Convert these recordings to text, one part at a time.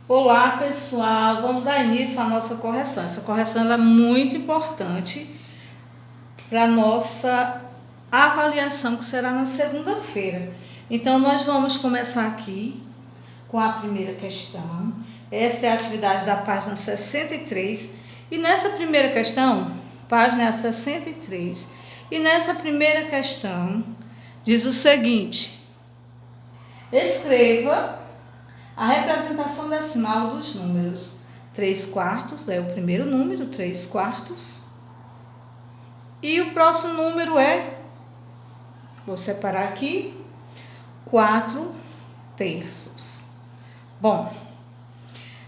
Olá pessoal, vamos dar início à nossa correção. Essa correção ela é muito importante para a nossa avaliação que será na segunda-feira. Então nós vamos começar aqui com a primeira questão. Essa é a atividade da página 63 e nessa primeira questão, página 63, e nessa primeira questão diz o seguinte: escreva a representação decimal dos números. 3/4 é o primeiro número, 3/4. E o próximo número vou separar aqui, 4/3. Bom,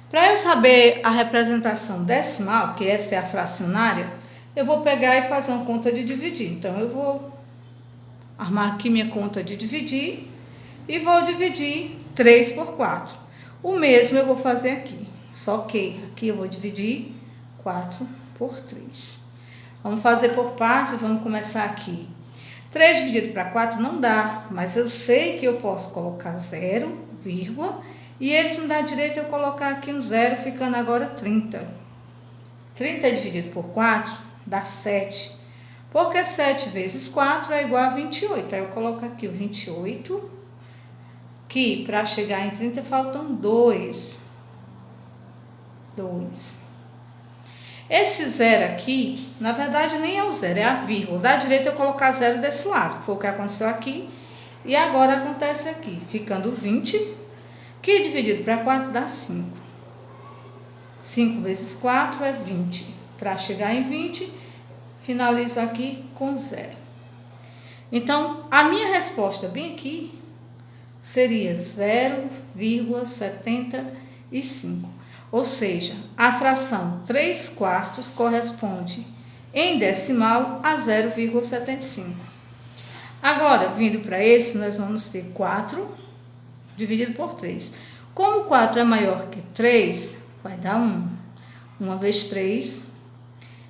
para eu saber a representação decimal, que essa é a fracionária, eu vou pegar e fazer uma conta de dividir. Então, eu vou armar aqui minha conta de dividir e vou dividir 3 por 4. O mesmo eu vou fazer aqui, só que aqui eu vou dividir 4 por 3. Vamos fazer por partes, vamos começar aqui. 3 dividido para 4 não dá, mas eu sei que eu posso colocar 0, vírgula, e eles me dão direito eu colocar aqui um 0, ficando agora 30. 30 dividido por 4 dá 7, porque 7 vezes 4 é igual a 28. Aí eu coloco aqui o 28, que para chegar em 30 faltam 2. Esse 0 aqui, na verdade nem é o 0, é a vírgula. Dá direito eu colocar 0 desse lado. Foi o que aconteceu aqui. E agora acontece aqui, ficando 20, que dividido para 4 dá 5. 5 vezes 4 é 20. Para chegar em 20, finalizo aqui com 0. Então, a minha resposta bem aqui seria 0,75. Ou seja, a fração 3/4 corresponde em decimal a 0,75. Agora, vindo para esse, nós vamos ter 4 dividido por 3. Como 4 é maior que 3, vai dar 1. 1 vezes 3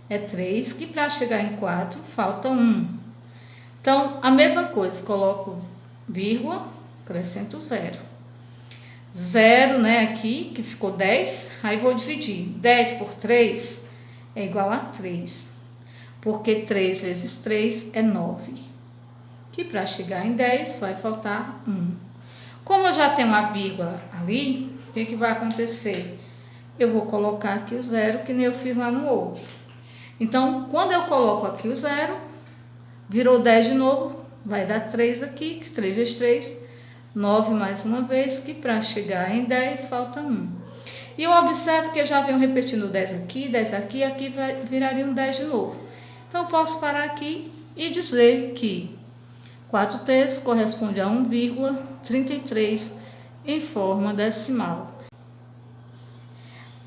é 3, que para chegar em 4 falta 1. Então, a mesma coisa, coloco vírgula, acrescento 0. 0, né, aqui, que ficou 10, aí vou dividir. 10 por 3 é igual a 3, porque 3 vezes 3 é 9, que para chegar em 10 vai faltar 1. Como eu já tenho uma vírgula ali, o que vai acontecer? Eu vou colocar aqui o 0, que nem eu fiz lá no outro. Então, quando eu coloco aqui o 0, virou 10 de novo, vai dar 3 aqui, que 3 vezes 3, 9 mais uma vez, que para chegar em 10 falta 1. E eu observo que eu já venho repetindo 10 aqui, aqui viraria um 10 de novo. Então, eu posso parar aqui e dizer que 4/3 corresponde a 1,33 em forma decimal.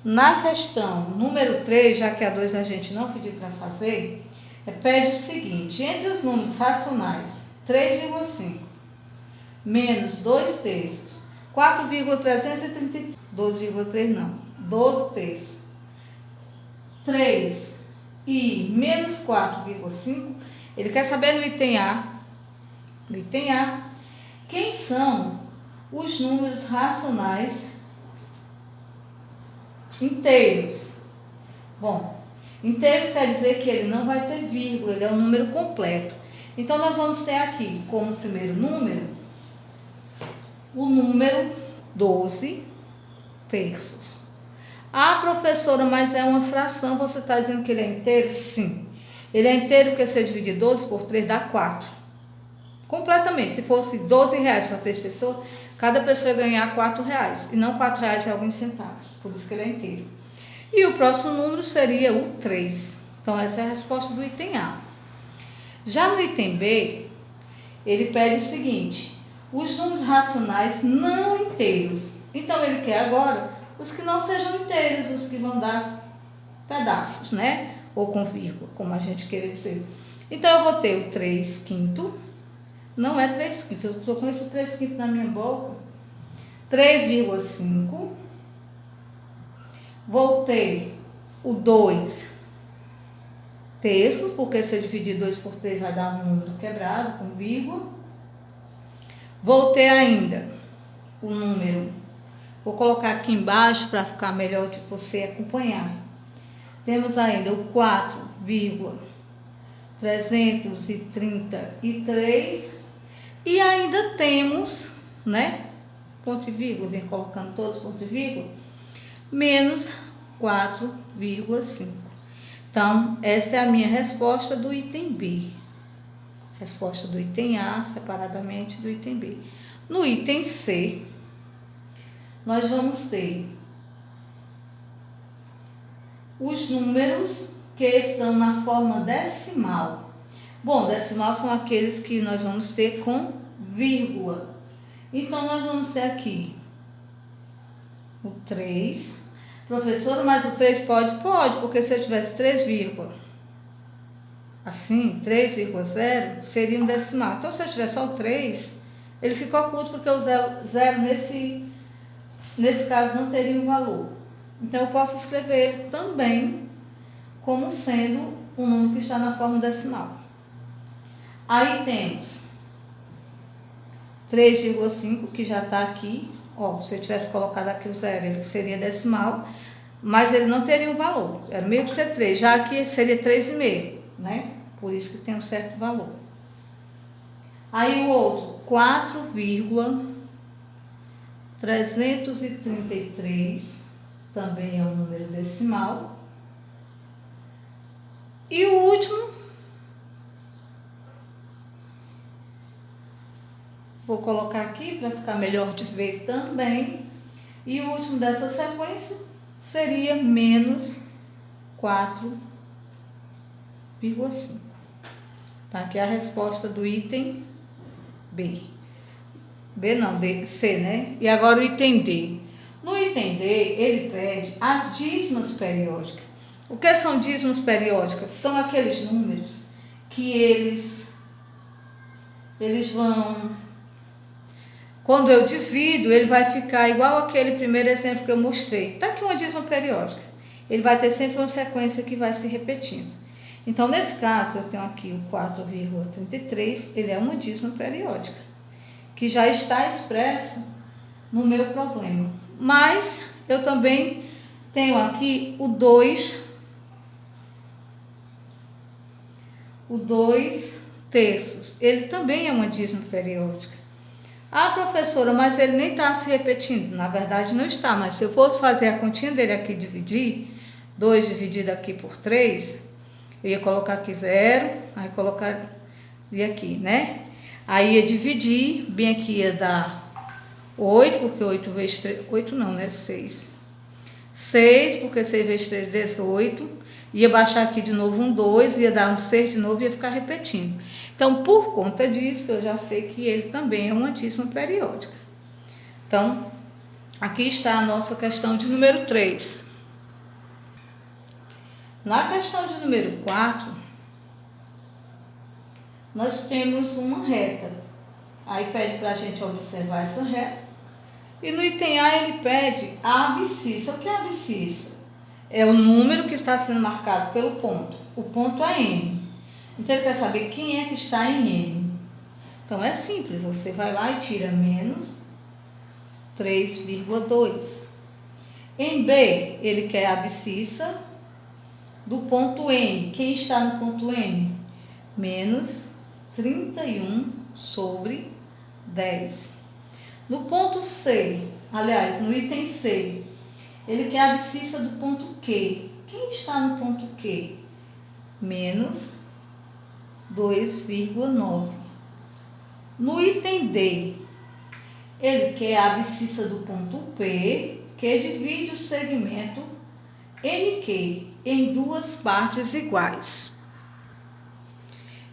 Na questão número 3, já que a 2 a gente não pediu para fazer, pede o seguinte: entre os números racionais 3,5 menos 2/3, 4,333, 12,3 não, 12/3, 3 e menos 4,5, ele quer saber no item A, quem são os números racionais inteiros. Bom, inteiros quer dizer que ele não vai ter vírgula, ele é um número completo. Então, nós vamos ter aqui como primeiro número o número 12/3. Ah, professora, mas é uma fração, você está dizendo que ele é inteiro? Sim. Ele é inteiro porque se eu dividir 12 por 3 dá 4. Completamente. Se fosse R$12 para 3 pessoas, cada pessoa ia ganhar R$4. E não R$4 e alguns centavos. Por isso que ele é inteiro. E o próximo número seria o 3. Então, essa é a resposta do item A. Já no item B, ele pede o seguinte: os números racionais não inteiros. Então, ele quer agora os que não sejam inteiros, os que vão dar pedaços, né? Ou com vírgula, como a gente queria dizer. Então, eu vou ter o 3/5. Não é 3/5, eu estou com esse 3/5 na minha boca. 3,5. Vou ter o 2/3, porque se eu dividir 2 por 3 vai dar um número quebrado, com vírgula. Vou ter ainda o número Vou colocar aqui embaixo para ficar melhor de você acompanhar. Temos ainda o 4,333 e ainda temos, né, ponto e vírgula, vem colocando todos ponto e vírgula, menos 4,5. Então, esta é a minha resposta do item B. Resposta do item A, separadamente do item B. No item C, nós vamos ter os números que estão na forma decimal. Bom, decimal são aqueles que nós vamos ter com vírgula. Então, nós vamos ter aqui o 3. Professora, mas o 3 pode? Pode, porque se eu tivesse 3 vírgula, assim, 3,0 seria um decimal. Então, se eu tiver só o 3, ele fica oculto, porque o zero nesse caso não teria um valor. Então, eu posso escrever ele também como sendo um número que está na forma decimal. Aí temos 3,5, que já está aqui. Ó, se eu tivesse colocado aqui o zero, ele seria decimal, mas ele não teria um valor. Era mesmo que ser 3, já aqui seria 3,5, né? Por isso que tem um certo valor. Aí o outro, 4,333, também é um número decimal. E o último, vou colocar aqui para ficar melhor de ver também. E o último dessa sequência seria menos 4,5. Tá aqui a resposta do item B. B não, D, C, né? E agora o item D. No item D, ele pede as dízimas periódicas. O que são dízimas periódicas? São aqueles números que eles vão... Quando eu divido, ele vai ficar igual aquele primeiro exemplo que eu mostrei. Está aqui uma dízima periódica. Ele vai ter sempre uma sequência que vai se repetindo. Então, nesse caso, eu tenho aqui o 4,33, ele é uma dízima periódica, que já está expresso no meu problema. Mas, eu também tenho aqui o 2 terços. Ele também é uma dízima periódica. Ah, professora, mas ele nem está se repetindo. Na verdade, não está, mas se eu fosse fazer a continha dele aqui, dividir, 2 dividido aqui por 3, eu ia colocar aqui 0, aí colocaria aqui, né? Aí ia dividir, bem aqui ia dar 8, porque 8 vezes 3, 8 não, né? 6. 6, porque 6 vezes 3, 18. Ia baixar aqui de novo um 2, ia dar um 6 de novo e ia ficar repetindo. Então, por conta disso, eu já sei que ele também é uma dízima periódica. Então, aqui está a nossa questão de número 3. Na questão de número 4, nós temos uma reta. Aí pede para a gente observar essa reta. E no item A ele pede a abscissa. O que é a abscissa? É o número que está sendo marcado pelo ponto. O ponto é M. Então ele quer saber quem é que está em M. Então é simples, você vai lá e tira menos 3,2. Em B, ele quer a abscissa do ponto N. Quem está no ponto N? Menos 31 sobre 10. No ponto C, aliás, no item C, ele quer a abscissa do ponto Q. Quem está no ponto Q? Menos 2,9. No item D, ele quer a abscissa do ponto P, que divide o segmento NQ em duas partes iguais.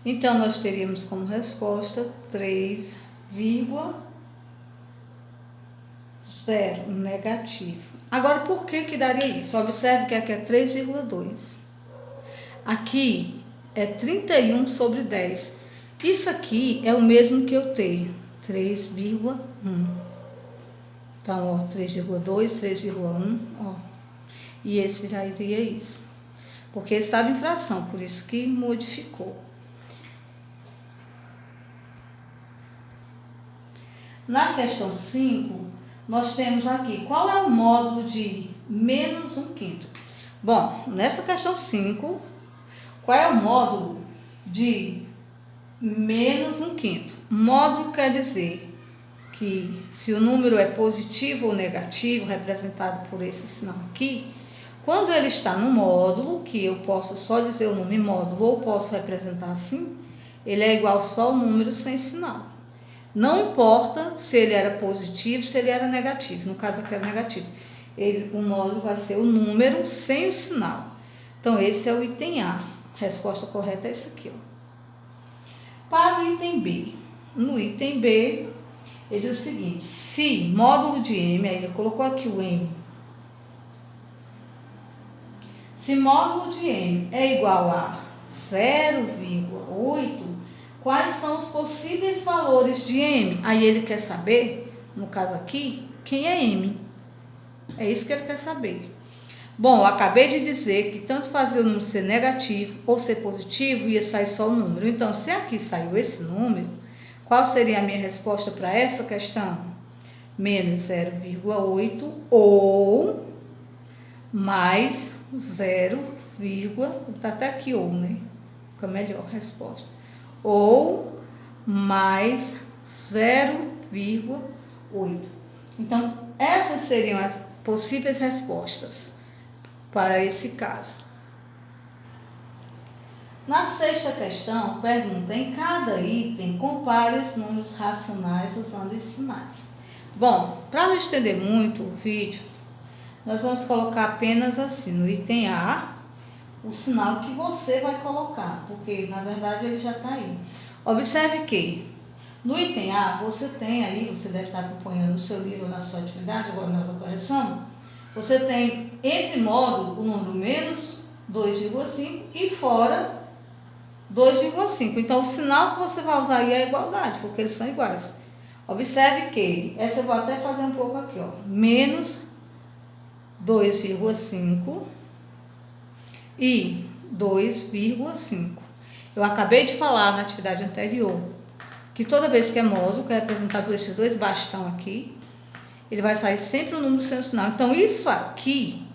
Então, nós teríamos como resposta 3,0 negativo. Agora, por que daria isso? Observe que aqui é 3,2. Aqui é 31 sobre 10. Isso aqui é o mesmo que eu ter, 3,1. Então, ó, 3,2, 3,1, ó. E esse viraria isso. Porque estava em fração, por isso que modificou. Na questão 5, nós temos aqui, qual é o módulo de menos 1/5? Bom, nessa questão 5, qual é o módulo de menos 1/5? Módulo quer dizer que se o número é positivo ou negativo, representado por esse sinal aqui, quando ele está no módulo, que eu posso só dizer o nome módulo ou posso representar assim, ele é igual só ao número sem sinal. Não importa se ele era positivo, se ele era negativo. No caso aqui era negativo. O módulo vai ser o número sem o sinal. Então, esse é o item A. A resposta correta é esse aqui, ó. Para o item B. No item B, ele diz o seguinte: se módulo de M, aí ele colocou aqui o M. Se módulo de M é igual a 0,8, quais são os possíveis valores de M? Aí ele quer saber, no caso aqui, quem é M. É isso que ele quer saber. Bom, eu acabei de dizer que tanto fazer o número ser negativo ou ser positivo, ia sair só o número. Então, se aqui saiu esse número, qual seria a minha resposta para essa questão? Menos 0,8 ou mais 0, tá até aqui ou, né? Fica melhor a resposta. Ou mais 0,8. Então, essas seriam as possíveis respostas para esse caso. Na sexta questão, pergunta: em cada item, compare os números racionais usando os sinais. Bom, para não estender muito o vídeo, nós vamos colocar apenas assim, no item A, o sinal que você vai colocar, porque na verdade ele já está aí. Observe que no item A, você tem aí, você deve estar acompanhando no seu livro, na sua atividade, agora nós vamos correção, você tem entre módulo o número menos 2,5 e fora 2,5. Então, o sinal que você vai usar aí é a igualdade, porque eles são iguais. Observe que, essa eu vou até fazer um pouco aqui, ó, menos 2,5 e 2,5. Eu acabei de falar na atividade anterior que toda vez que é módulo, que é representado por esses dois bastão aqui, ele vai sair sempre o número sem o sinal. Então, isso aqui,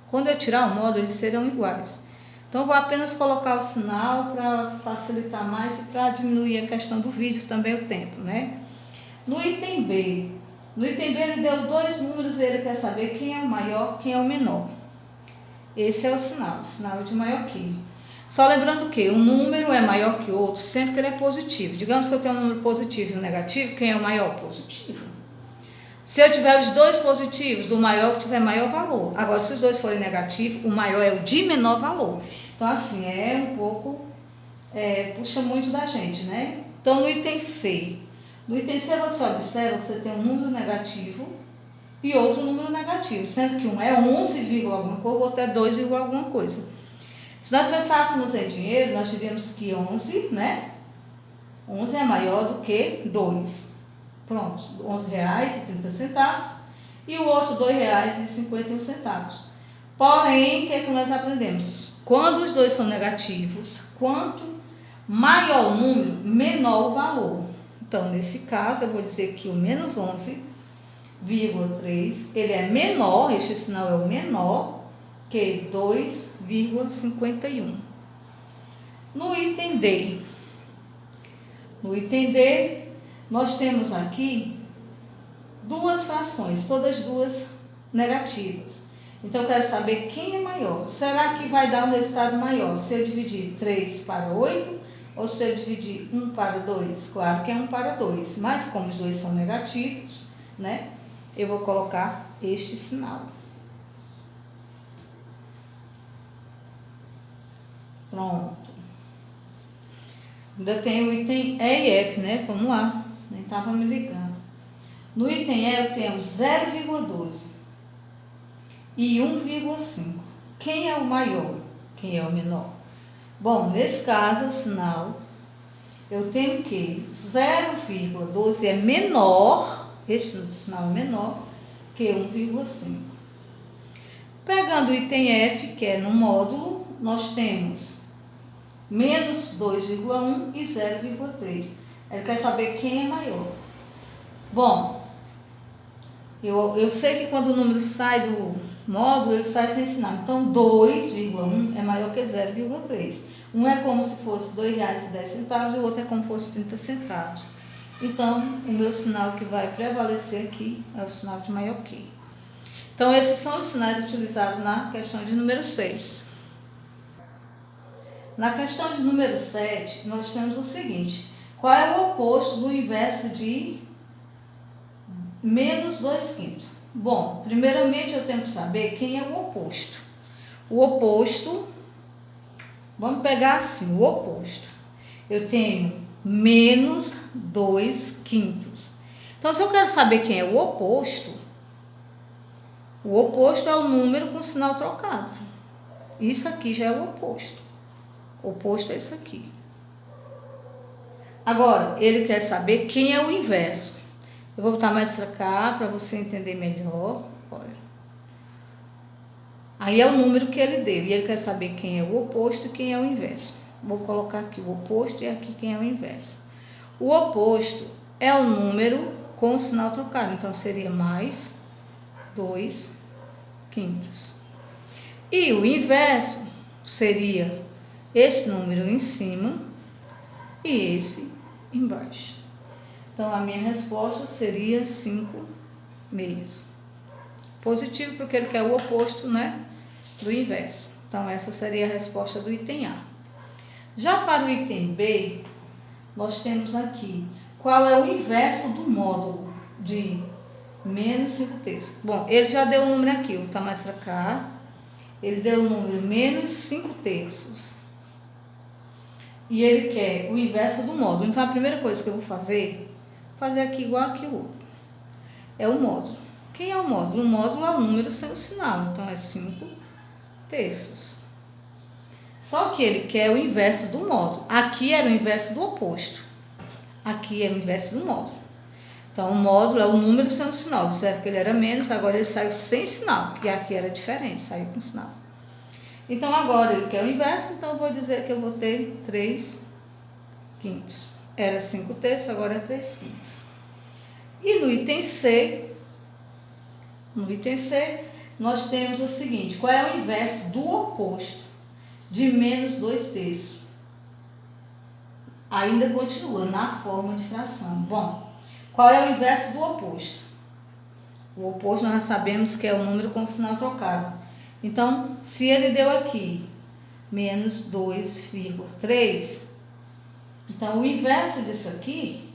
quando eu tirar o módulo, eles serão iguais. Então, eu vou apenas colocar o sinal para facilitar mais e para diminuir a questão do vídeo, também o tempo, né? No item B, ele deu dois números e ele quer saber quem é o maior, quem é o menor. Esse é o sinal é de maior que. Só lembrando que um número é maior que o outro sempre que ele é positivo. Digamos que eu tenho um número positivo e um negativo, quem é o maior? Positivo. Se eu tiver os dois positivos, o maior tiver maior valor. Agora, se os dois forem negativos, o maior é o de menor valor. Então, assim, é um pouco, puxa muito da gente, né? Então, no item C. No item C, você observa que você tem um número negativo e outro número negativo, sendo que um é 11, alguma coisa, o outro é 2, alguma coisa. Se nós pensássemos em dinheiro, nós diríamos que 11, né? 11 é maior do que 2. Pronto, R$11,30 e o outro R$2,51. Porém, o que é que nós aprendemos? Quando os dois são negativos, quanto maior o número, menor o valor. Então, nesse caso, eu vou dizer que o menos 11,3, ele é menor, este sinal é o menor, que 2,51. No item D, nós temos aqui duas frações, todas duas negativas. Então, eu quero saber quem é maior. Será que vai dar um resultado maior se eu dividir 3 para 8 ou se eu dividir 1 para 2? Claro que é 1 para 2, mas como os dois são negativos, né, eu vou colocar este sinal. Pronto. Ainda tem o item E e F, né? Vamos lá. Nem estava me ligando. No item E eu tenho 0,12 e 1,5. Quem é o maior? Quem é o menor? Bom, nesse caso, o sinal, eu tenho que 0,12 é menor, esse sinal é menor que 1,5. Pegando o item F, que é no módulo, nós temos menos 2,1 e 0,3. Ele quer saber quem é maior. Bom, Eu sei que quando o número sai do módulo, ele sai sem sinal. Então, 2,1 é maior que 0,3. Um é como se fosse R$ 2,10 e o outro é como se fosse 30 centavos. Então, o meu sinal que vai prevalecer aqui é o sinal de maior que. Então, esses são os sinais utilizados na questão de número 6. Na questão de número 7, nós temos o seguinte. Qual é o oposto do inverso de menos 2/5? Bom, primeiramente eu tenho que saber quem é o oposto. O oposto, vamos pegar assim, o oposto. Eu tenho menos 2/5. Então, se eu quero saber quem é o oposto é o número com sinal trocado. Isso aqui já é o oposto. O oposto é isso aqui. Agora, ele quer saber quem é o inverso. Eu vou botar mais pra cá para você entender melhor. Olha. Aí é o número que ele deu. E ele quer saber quem é o oposto e quem é o inverso. Vou colocar aqui o oposto e aqui quem é o inverso. O oposto é o número com o sinal trocado. Então, seria mais 2/5. E o inverso seria esse número em cima e esse embaixo. Então, a minha resposta seria 5/6. Positivo porque ele quer o oposto, né, do inverso. Então, essa seria a resposta do item A. Já para o item B, nós temos aqui qual é o inverso do módulo de menos 5/3. Bom, ele já deu o número aqui, vou botar mais para cá. Ele deu o número menos 5/3. E ele quer o inverso do módulo. Então, a primeira coisa que eu vou fazer aqui igual aqui o outro. É o módulo. Quem é o módulo? O módulo é o número sem o sinal. Então, é 5/3. Só que ele quer o inverso do módulo. Aqui era o inverso do oposto. Aqui é o inverso do módulo. Então, o módulo é o número sem o sinal. Observe que ele era menos, agora ele saiu sem sinal. Que aqui era diferente, saiu com sinal. Então, agora ele quer o inverso, então eu vou dizer que eu vou ter 3/5. Era 5/3, agora é 3/5. E no item C, nós temos o seguinte. Qual é o inverso do oposto de menos 2/3? Ainda continua na forma de fração. Bom, qual é o inverso do oposto? O oposto nós sabemos que é o número com sinal trocado. Então, se ele deu aqui menos 2,3, então o inverso disso aqui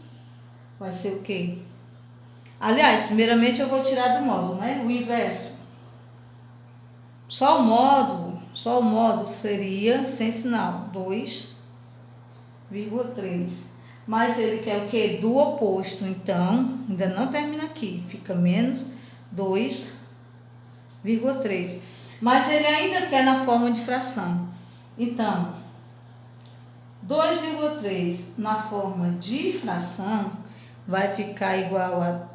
vai ser o quê? Aliás, primeiramente eu vou tirar do módulo, né? O inverso. Só o módulo seria sem sinal, 2,3. Mas ele quer o quê? Do oposto. Então, ainda não termina aqui. Fica menos 2,3. Mas ele ainda quer na forma de fração. Então, 2,3 na forma de fração vai ficar igual a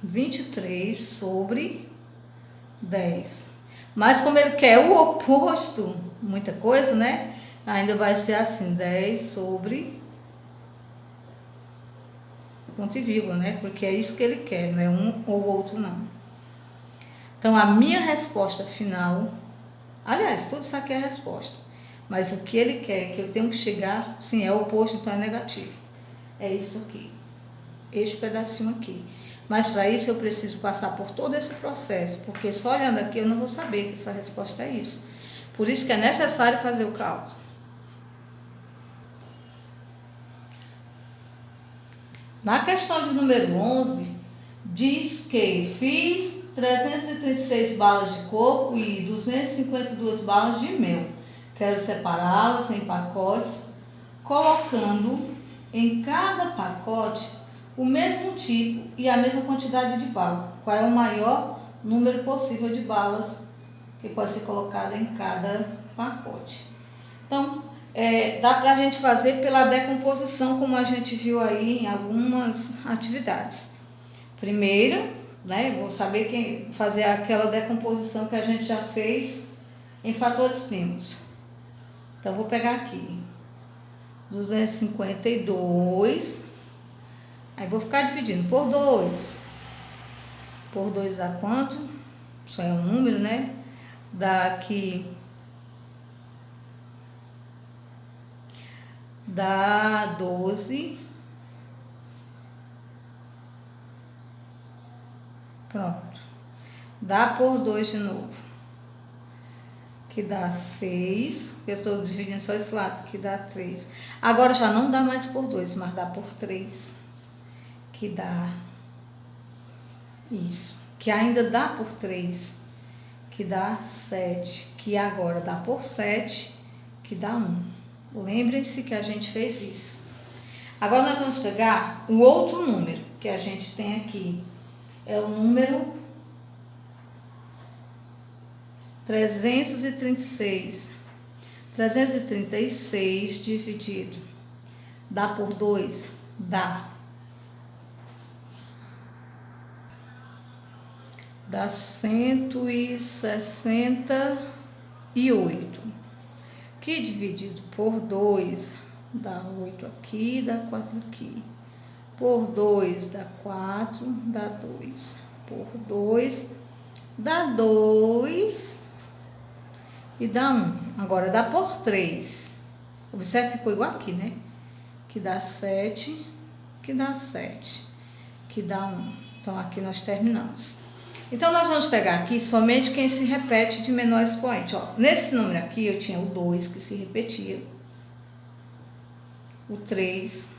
23/10. Mas como ele quer o oposto, muita coisa, né? Ainda vai ser assim, 10/, ponto e vírgula, né? Porque é isso que ele quer, não é um ou outro não. Então, a minha resposta final, aliás, tudo isso aqui é a resposta, mas o que ele quer, que eu tenho que chegar, sim, é o oposto, então é negativo. É isso aqui, este pedacinho aqui. Mas para isso eu preciso passar por todo esse processo, porque só olhando aqui eu não vou saber que essa resposta é isso. Por isso que é necessário fazer o cálculo. Na questão de número 11, diz que fiz 336 balas de coco e 252 balas de mel. Quero separá-las em pacotes, colocando em cada pacote o mesmo tipo e a mesma quantidade de bala. Qual é o maior número possível de balas que pode ser colocada em cada pacote? Então, dá para a gente fazer pela decomposição, como a gente viu aí em algumas atividades. Primeiro, né, vou saber fazer aquela decomposição que a gente já fez em fatores primos. Então, vou pegar aqui 252, aí vou ficar dividindo por 2. por 2 dá quanto? Só é um número, né? Dá aqui... Dá 12. Pronto. Dá por 2 de novo. Que dá 6. Eu estou dividindo só esse lado, que dá 3. Agora já não dá mais por 2, mas dá por 3. Que dá isso. Que ainda dá por 3. Que dá 7. Que agora dá por 7. Que dá 1. Lembrem-se que a gente fez isso. Agora nós vamos pegar o outro número que a gente tem aqui. É o número 336. 336 dividido. Dá por 2? Dá. Dá 168. Que dividido por 2 dá 8 aqui, dá 4 aqui. Por 2 dá 4, dá 2. Por 2 dá 2 e dá 1. Agora dá por 3. Observe que ficou igual aqui, né? Que dá 7, que dá 7, que dá 1. Então aqui nós terminamos. Então, nós vamos pegar aqui somente quem se repete de menor expoente. Ó, nesse número aqui, eu tinha o 2 que se repetia, o 3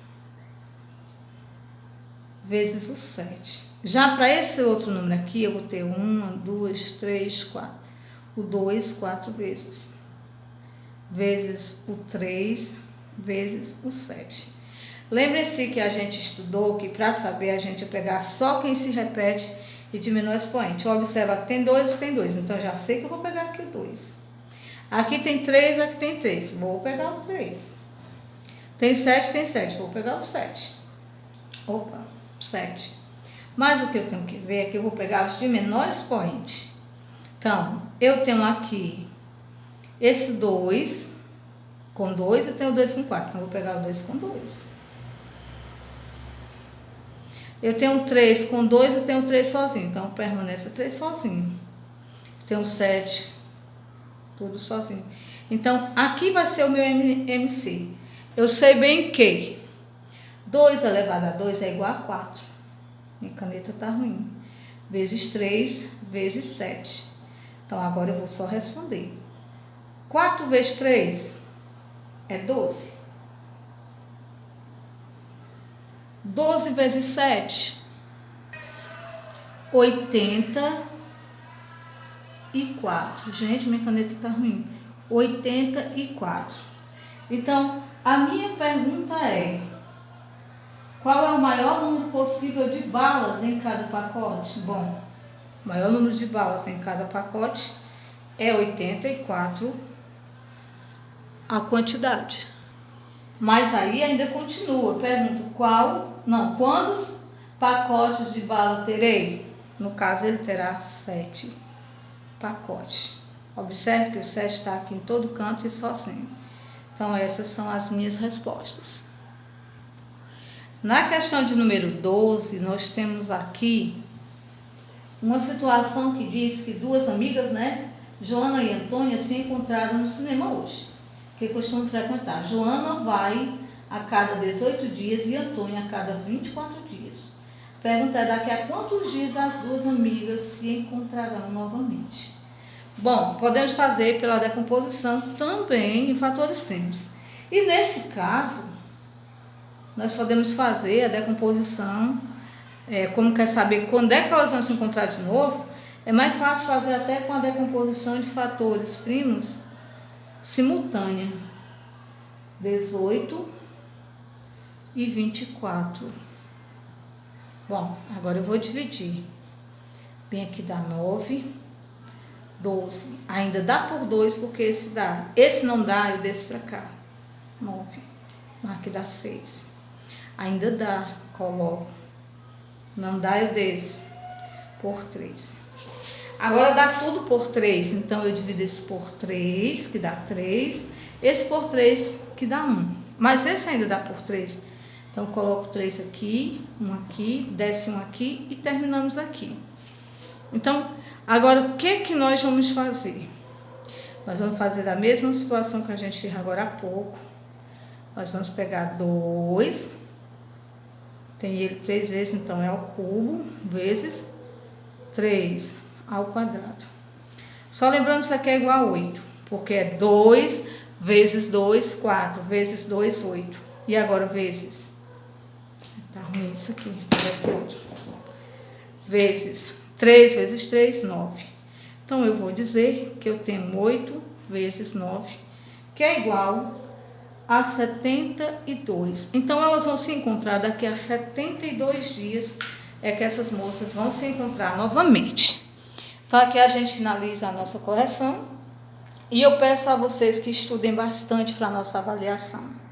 vezes o 7. Já para esse outro número aqui, eu vou ter 1, 2, 3, 4. O 2, 4 vezes. Vezes o 3, vezes o 7. Lembre-se que a gente estudou que para saber a gente ia pegar só quem se repete e de menor expoente. Observa que tem 2 e tem 2. Então, já sei que eu vou pegar aqui o 2. Aqui tem 3, aqui tem 3. Vou pegar o 3. Tem 7, tem 7. Vou pegar o 7. Opa, 7. Mas o que eu tenho que ver é que eu vou pegar os de menor expoente. Então, eu tenho aqui esse 2 com 2 e tenho o 2 com 4. Então, eu vou pegar o 2 com 2. Eu tenho 3 com 2 e tenho 3 sozinho. Então, permanece 3 sozinho. Tenho 7, tudo sozinho. Então, aqui vai ser o meu MC. Eu sei bem que 2 elevado a 2 é igual a 4. Minha caneta tá ruim. Vezes 3, vezes 7. Então, agora eu vou só responder. 4 vezes 3 é 12. 12 vezes 7, 84. Gente, minha caneta tá ruim. 84. Então, a minha pergunta é: qual é o maior número possível de balas em cada pacote? Bom, o maior número de balas em cada pacote é 84 a quantidade. Mas aí ainda continua. Eu pergunto quantos pacotes de bala terei? No caso, ele terá 7 pacotes. Observe que o 7 está aqui em todo canto e sozinho. Então, essas são as minhas respostas. Na questão de número 12, nós temos aqui uma situação que diz que duas amigas, né, Joana e Antônia, se encontraram no cinema hoje, que costumam frequentar. Joana vai a cada 18 dias e Antônia a cada 24 dias. Pergunta é: daqui a quantos dias as duas amigas se encontrarão novamente? Bom, podemos fazer pela decomposição também em fatores primos. E nesse caso, nós podemos fazer a decomposição, como quer saber quando é que elas vão se encontrar de novo, é mais fácil fazer até com a decomposição de fatores primos simultânea. 18 e 24. Bom, agora eu vou dividir. Bem, aqui dá 9, 12. Ainda dá por 2, porque esse dá. Esse não dá, eu desço pra cá. 9. Aqui dá 6. Ainda dá, coloco. Não dá, eu desço. Por 3. Agora dá tudo por 3, então eu divido esse por 3, que dá 3. Esse por 3, que dá 1. Mas esse ainda dá por 3. Então, eu coloco 3 aqui, 1 aqui, desce 1 aqui e terminamos aqui. Então, agora, o que nós vamos fazer? Nós vamos fazer a mesma situação que a gente fez agora há pouco. Nós vamos pegar 2, tem ele 3 vezes, então é ao cubo, vezes 3 ao quadrado. Só lembrando que isso aqui é igual a 8, porque é 2 vezes 2, 4, vezes 2, 8. E agora vezes, tá ruim isso aqui, vezes 3 vezes 3, 9. Então, eu vou dizer que eu tenho 8 vezes 9, que é igual a 72. Então, elas vão se encontrar daqui a 72 dias, é que essas moças vão se encontrar novamente. Então, aqui a gente finaliza a nossa correção. E eu peço a vocês que estudem bastante para a nossa avaliação.